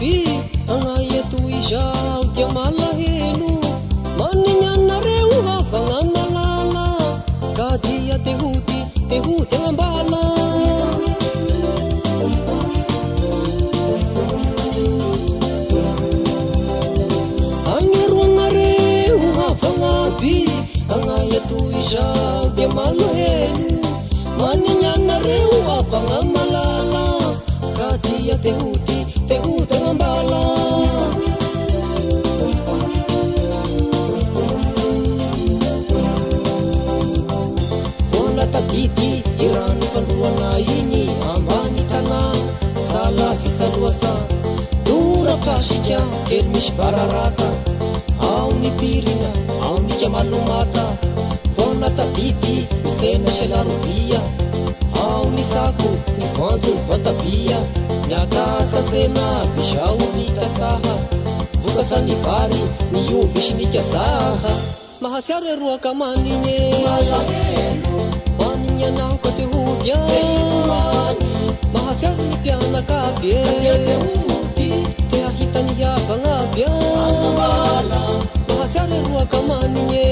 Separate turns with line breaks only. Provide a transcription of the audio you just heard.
aby agnaia toy izao dia malahelo maninyanareo havagna lala ka dia tehody agnambala agneroagnareo havagna aby agnaia toy izao dia malahelo maninyanareo havagna malala ka dia tehody agnambala vola tadity irano fandroana igny ambany tanà sala fisaloasa dora-pasika kely misy bararata ao ny pirina ao ny kamalomata vola tadity misena selarobia ao ny sako ny vanjo ny vantabia miakasa sena bizao ny tasaha vokasany vary ny ovy sy ny kazaha mahasiaro eroaka manigny manigny anao ka tehody mahasiaro ny mpianakavy te ahitany havagna aby mahasiaro eroaka manigny